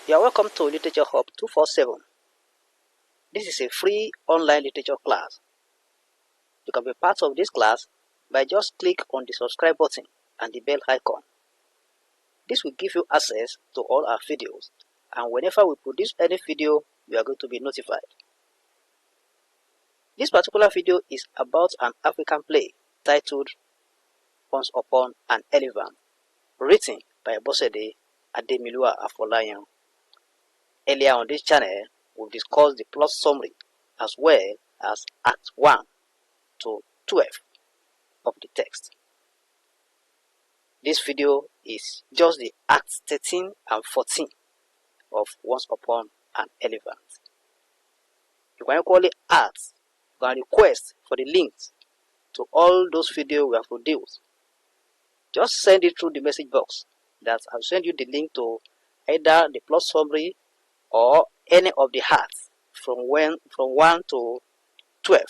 You are welcome to Literature Hub 247. This is a free online literature class. You can be part of this class by just click on the subscribe button and the bell icon. This will give you access to all our videos, and whenever we produce any video, you are going to be notified. This particular video is about an African play titled Once Upon an Elephant, written by Bosede Ademilua-Afolayan. Earlier on this channel, we've discussed the plot summary as well as Act 1 to 12 of the text. This video is just the Acts 13 and 14 of Once Upon an Elephant. You can equally ask, you can request for the links to all those videos we have produced. Just send it through the message box that I'll send you the link to either the plot summary or any of the acts from 1 to 12,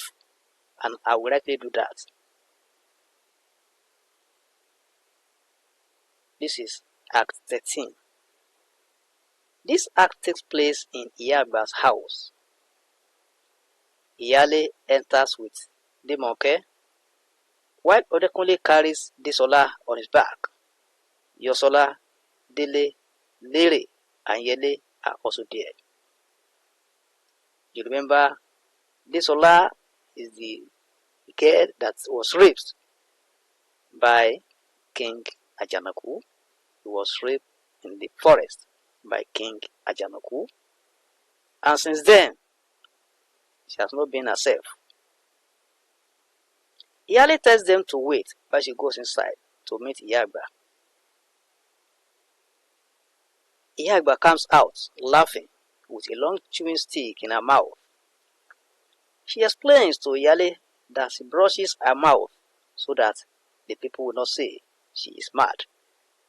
and I will likely do that. This is Act 13. This act takes place in Iyagba's house. Iyale enters with Demoke, while Odekunle carries Desola on his back. Yosola, Dele, Lere, and Yele are also there. You remember, Desola is the girl that was raped by King Ajanaku. He was raped in the forest by King Ajanaku, and since then, she has not been herself. Iyale tells them to wait while she goes inside to meet Iyagba. Iyagba comes out laughing with a long chewing stick in her mouth. She explains to Iyale that she brushes her mouth so that the people will not say she is mad,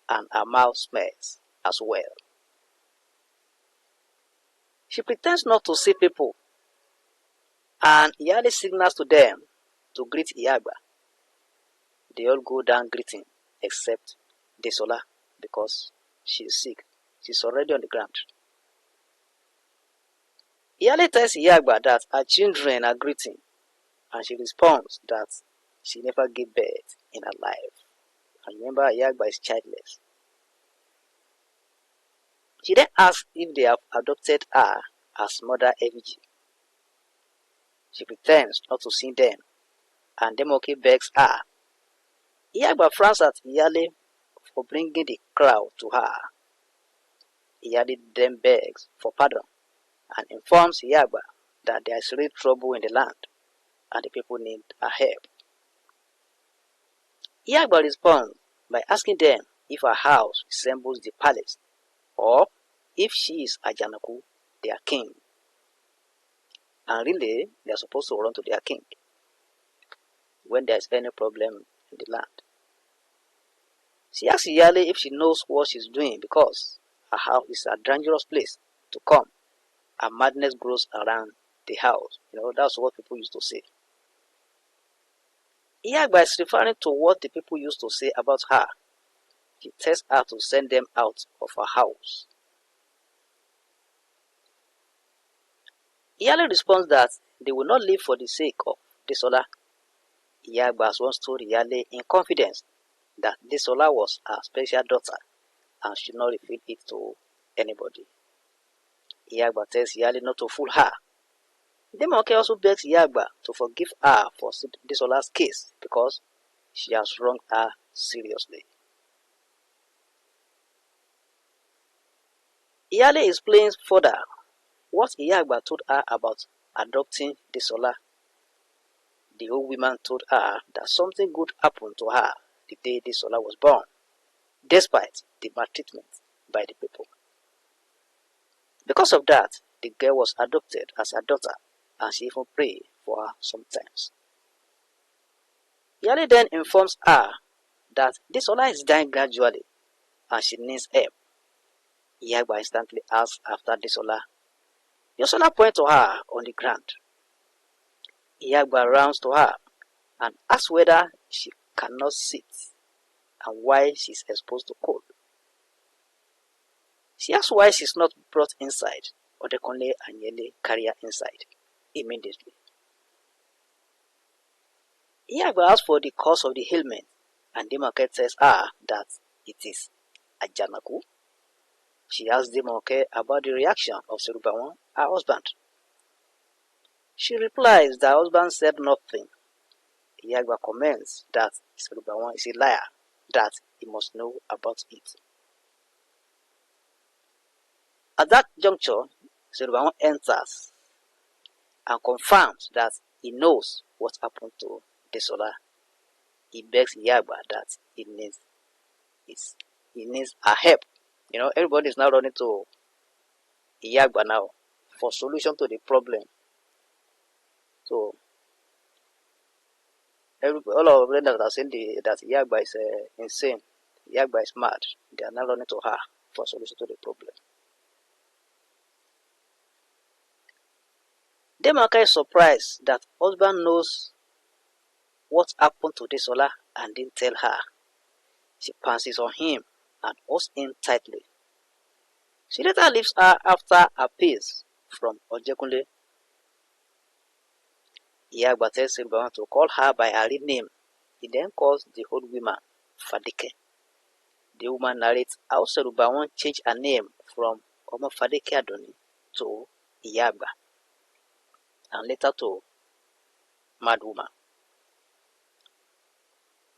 and her mouth smells as well. She pretends not to see people, and Iyale signals to them to greet Iyagba. They all go down greeting except Desola because she is sick. She's already on the ground. Iyale tells Iyagba that her children are greeting, and she responds that she never gave birth in her life. And remember, Iyagba is childless. She then asks if they have adopted her as Mother Evie. She pretends not to see them, and Demoke begs her. Iyagba frowns at Iyale for bringing the crowd to her. Iyale then begs for pardon and informs Iyagba that there is real trouble in the land and the people need her help. Iyagba responds by asking them if her house resembles the palace or if she is Ajanaku, their king. And really, they are supposed to run to their king when there is any problem in the land. She asks Iyale if she knows what she's doing because her house is a dangerous place to come and madness grows around the house. That's what people used to say. Iyagba is referring to what the people used to say about her. She tells her to send them out of her house. Iyale responds that they will not live for the sake of Desola. Iyagba once told Iyale in confidence that Desola was her special daughter and should not reveal it to anybody. Iyagba tells Iyale not to fool her. Demoke also begs Iyagba to forgive her for Desola's case because she has wronged her seriously. Iyale explains further what Iyagba told her about adopting Desola. The old woman told her that something good happened to her the day Desola was born, despite the maltreatment by the people. Because of that, the girl was adopted as her daughter, and she even prayed for her sometimes. Iyale then informs her that Desola is dying gradually, and she needs help. Iyagba instantly asks after Desola. Yosola points to her on the ground. Iyagba rounds to her and asks whether she cannot sit and why she is exposed to cold. She asks why she's not brought inside. Odekunle and Yele carry her inside immediately. Iyagba asks for the cause of the ailment, and Demoke tells her that it is Ajanaku. She asks Demoke about the reaction of Serubawan, her husband. She replies that her husband said nothing. Iyagba comments that Serubawan is a liar, that he must know about it. At that juncture, Serubawan enters and confirms that he knows what happened to Desola. He begs Iyagba that he needs her help. Everybody is now running to Iyagba now for solution to the problem. So all of them that are saying that Iyagba is insane, Iyagba is mad, they are now running to her for solution to the problem. Demoke is surprised that husband knows what happened to Desola and didn't tell her. She pounces on him and holds him tightly. She later leaves her after appeals from Ojekunle. Iyagba tells Serubawan to call her by her real name. He then calls the old woman Fadike. The woman narrates how Serubawan changed her name from Omo Fadike Adoni to Iyagba, and later to Mad Woman.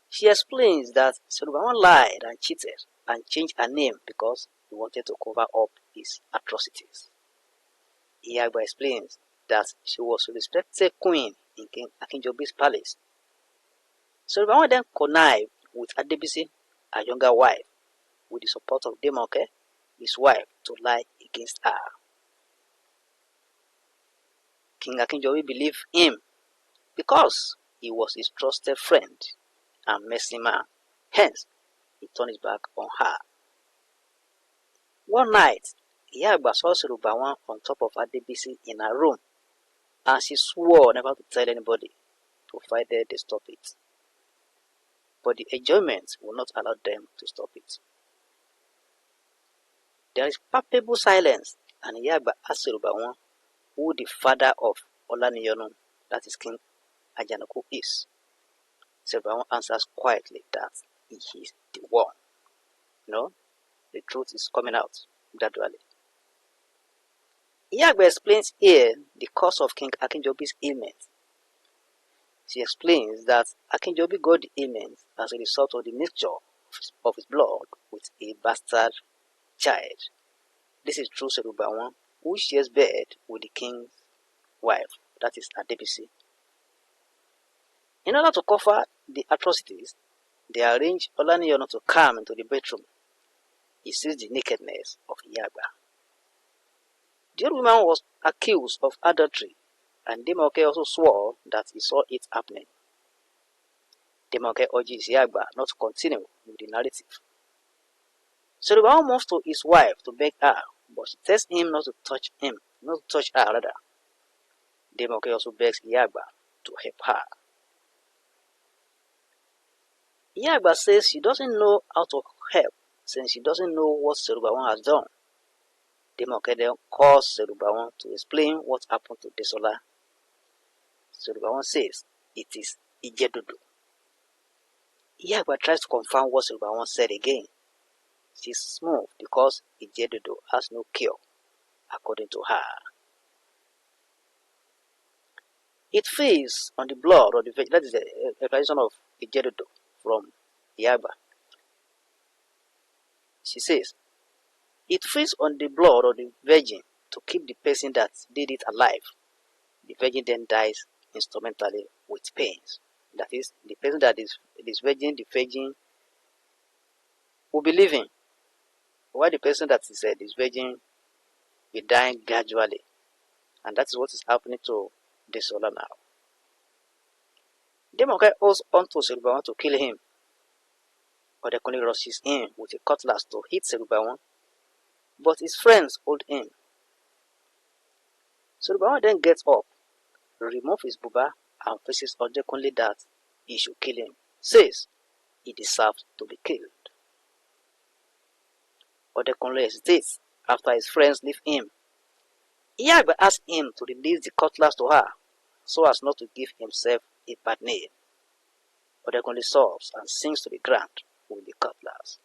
She explains that Serubawan lied and cheated and changed her name because he wanted to cover up his atrocities. Iyagba explains that she was a respected queen in King Akinjobi's palace. Serubawan then connived with Adebisi, her younger wife, with the support of Demoke, his wife, to lie against her. King Akinjobi believed him because he was his trusted friend and mercy man. Hence, he turned his back on her. One night, Iyagba saw Serubawan on top of Adebisi in her room, and she swore never to tell anybody, provided they stop it. But the enjoyment will not allow them to stop it. There is palpable silence, and Iyagba asks Serubawan who the father of Olaniyonu, that is King Ajanaku, is. Serubawan answers quietly that he is the one. The truth is coming out gradually. Iyagba explains here the cause of King Akinjobi's ailment. She explains that Akinjobi got the ailment as a result of the mixture of his blood with a bastard child. This is true Serubawan, who shares bed with the king's wife, that is Adebisi. In order to cover the atrocities, they arrange Olaniyonu to come into the bedroom. He sees the nakedness of Iyagba. The old woman was accused of adultery, and Demoke also swore that he saw it happening. Demoke urges Iyagba not to continue with the narrative. Serubawan moves to his wife to beg her, but she tells him not to touch her rather. Demoke also begs Iyagba to help her. Iyagba says she doesn't know how to help since she doesn't know what Serubawan has done. Demoke then calls Serubawan to explain what happened to Desola. Serubawan says it is Ijedudu. Iyagba tries to confirm what Serubawan said again. She's smooth because Ijedudu has no cure, according to her. It feeds on the blood of the virgin. That is the explanation of Ijedudu from Iyagba. She says, it feeds on the blood of the virgin to keep the person that did it alive. The virgin then dies instrumentally with pains. That is, the person that is virgin, the virgin will be living, while the person that is virgin will die gradually. And that is what is happening to Desola now. Demoke holds onto Serubawan to kill him, but Odekunle rushes in with a cutlass to hit Serubawan, but his friends hold him. Serubawan then gets up, removes his buba, and faces Odekunle that he should kill him. Says he deserves to be killed. Odekunle hesitates after his friends leave him. Iyagba asked him to release the cutlass to her so as not to give himself a bad name. Odekunle sobs and sinks to the ground with the cutlass.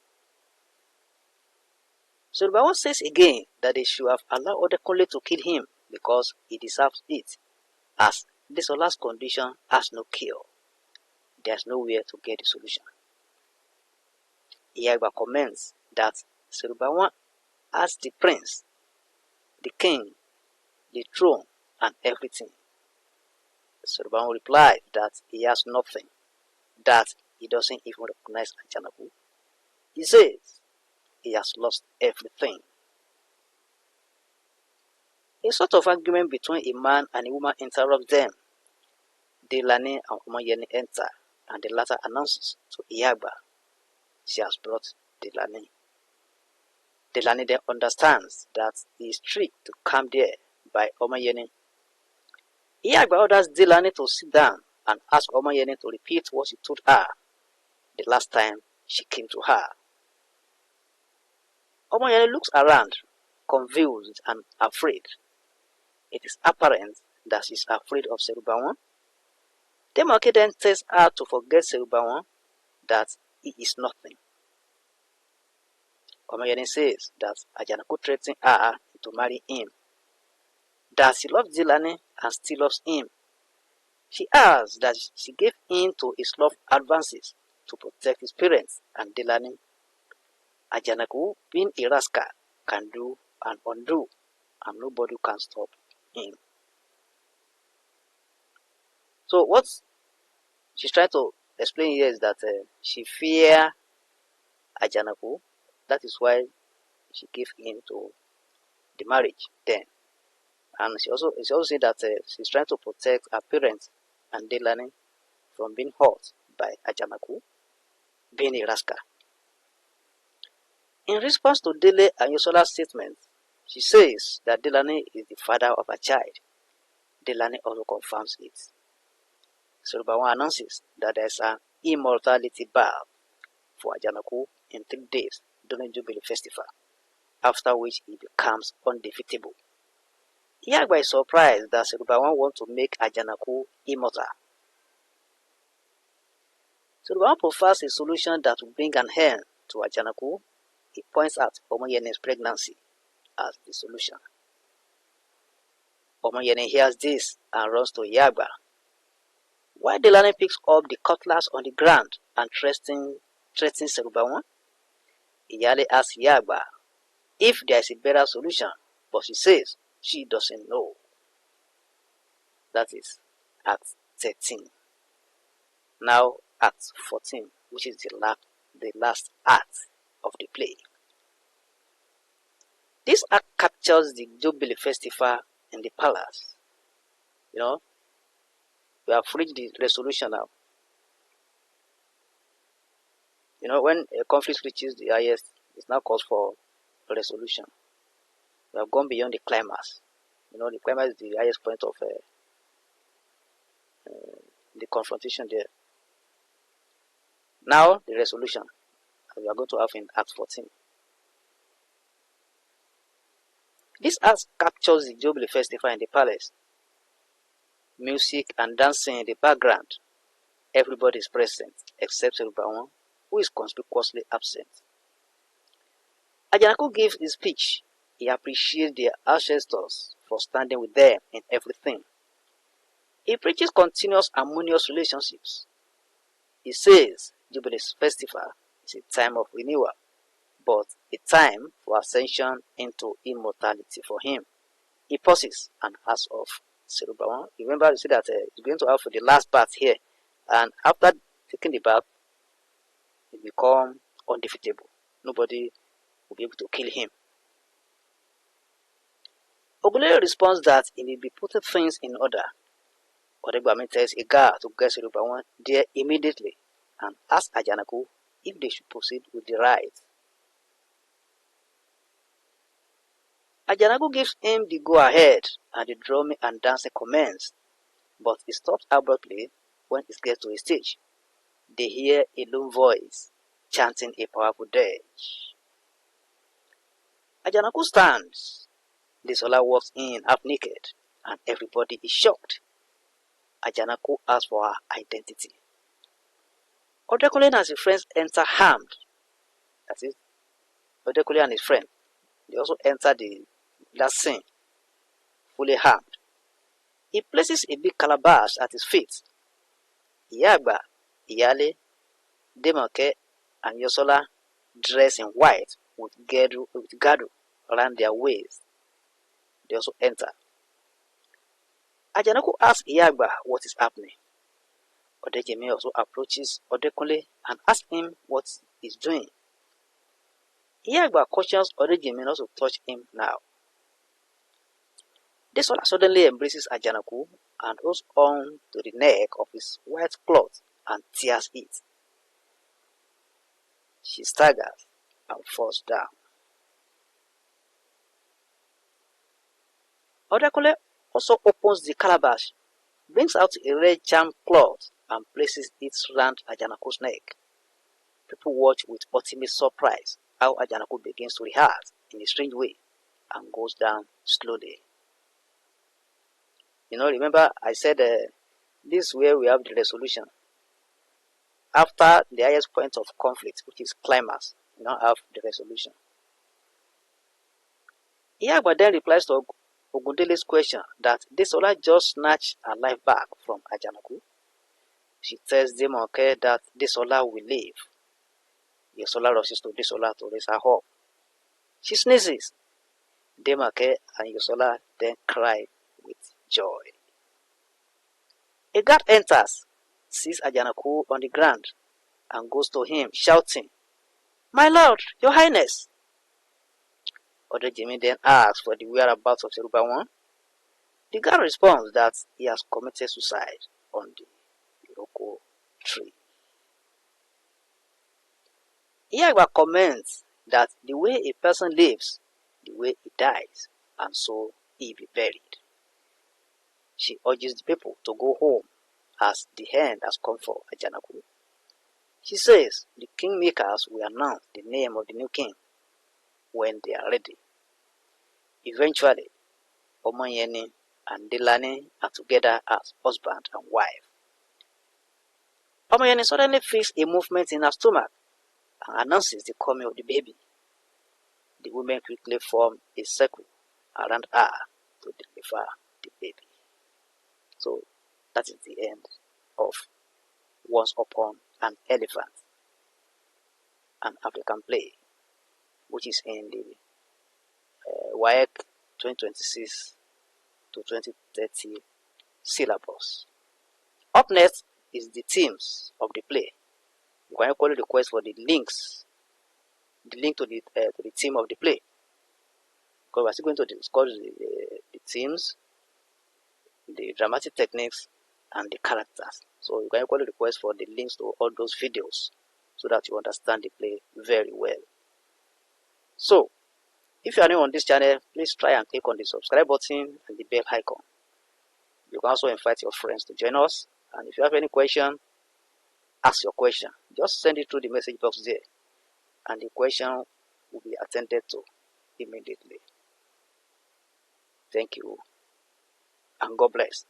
Sulbawan says again that they should have allowed Odekunle to kill him because he deserves it, as Desola's condition has no cure. There is nowhere to get the solution. Iyagba comments that Sulbawan has the prince, the king, the throne, and everything. Sulbawan replied that he has nothing, that he doesn't even recognize Ajanaku. He says he has lost everything. A sort of argument between a man and a woman interrupts them. Delane and Omoyeni enter, and the latter announces to Iyagba she has brought Delane. Delane then understands that he is tricked to come there by Omoyeni. Iyagba orders Delane to sit down and ask Omoyeni to repeat what she told her the last time she came to her. Omoyeni looks around, confused and afraid. It is apparent that she is afraid of Sulbawan. Demoke then tells her to forget Sulbawan, that he is nothing. Omoyeni says that Ajanaku threatened her to marry him, that she loves Delane and still loves him. She adds that she gave in to his love advances to protect his parents and Delane. Ajanaku, being a rascal, can do and undo, and nobody can stop him. So what she's trying to explain here is that she fears Ajanaku. That is why she gave in to the marriage then. And she also said that she's trying to protect her parents and Delane from being hurt by Ajanaku being a rascal. In response to Dele and Yosola's statement, she says that Delane is the father of her child. Delane also confirms it. Sulbawan announces that there is an immortality bar for Ajanaku in 3 days during Jubilee Festival, after which he becomes undefeatable. Iyagba is surprised that Sulbawan wants to make Ajanaku immortal. Sulbawan provides a solution that will bring an end to Ajanaku. He points out Omoyeni's pregnancy as the solution. Omoyeni hears this and runs to Iyagba. While Delane picks up the cutlass on the ground and threatens Sulbawan, Iyale asks Iyagba if there is a better solution, but she says she doesn't know. That is Act 13. Now Act 14, which is the last act of the play. This act captures the Jubilee Festival in the palace. We have reached the resolution now. When a conflict reaches the highest, it now calls for a resolution. We have gone beyond the climax. The climax is the highest point of the confrontation there. Now, the resolution we are going to have in Act 14. This act captures the Jubilee Festival in the palace. Music and dancing in the background. Everybody is present except Sulbawan, who is conspicuously absent. Ajanaku gives his speech. He appreciates their ancestors for standing with them in everything. He preaches continuous harmonious relationships. He says Jubilee Festival is a time of renewal, but a time for ascension into immortality for him. He pauses and asks of Sulbawan. Remember, you see that he's going to have for the last bath here, and after taking the bath, he becomes undefeatable. Nobody will be able to kill him. Ogunleye responds that he will be putting things in order. Odegbami tells Iga to get Sulbawan there immediately and asks Ajanaku if they should proceed with the rite. Ajanaku gives him the go-ahead and the drumming and dancing commence, but he stops abruptly when it gets to a stage. They hear a lone voice chanting a powerful dirge. Ajanaku stands. Desola walks in half naked, and everybody is shocked. Ajanaku asks for her identity. Odekule and his friends enter armed. That is, Odekule and his friend, they also enter that scene fully armed. He places a big calabash at his feet. Iyagba, Iyale, Demoke, and Yosola dress in white with gado around their waist. They also enter. Ajanaku asks Iyagba what is happening. Odejimi also approaches Odekunle and asks him what he's doing. Iyagba cautions Odejimi not to touch him now. Desola suddenly embraces Ajanaku and holds on to the neck of his white cloth and tears it. She staggers and falls down. Odekunle also opens the calabash, brings out a red charm cloth and places it round Ajanaku's neck. People watch with ultimate surprise how Ajanaku begins to react in a strange way and goes down slowly. Remember I said this is where we have the resolution. After the highest point of conflict, which is climax, we now have the resolution. Iyagba then replies to Ogundele's question that Desola just snatched her life back from Ajanaku. She tells Demoke that Desola will leave. Yosola rushes to Desola to raise her up. She sneezes. Demoke and Yosola then cry with joy. A guard enters, sees Ajanaku on the ground, and goes to him shouting, "My lord, your highness!" Odejimi then asks for the whereabouts of Yoruba one. The guard responds that he has committed suicide on the Iroko tree. Iyagba comments that the way a person lives, the way he dies, and so he be buried. She urges the people to go home as the end has come for Ajanaku. She says the kingmakers will announce the name of the new king when they are ready. Eventually, Omoyeni and Delani are together as husband and wife. Omoyeni suddenly feels a movement in her stomach and announces the coming of the baby. The women quickly form a circle around her to deliver the baby. So that is the end of Once Upon an Elephant, an African play, which is in the WAEC 2026 to 2030 syllabus. Up next is the themes of the play. You can equally request for the link to the theme of the play, because we're still going to discuss the themes, the dramatic techniques, and the characters. So you can equally request for the links to all those videos so that you understand the play very well. So if you are new on this channel, please try and click on the subscribe button and the bell icon. You can also invite your friends to join us, and if you have any question, ask your question. Just send it through the message box there, and the question will be attended to immediately. Thank you, and God bless.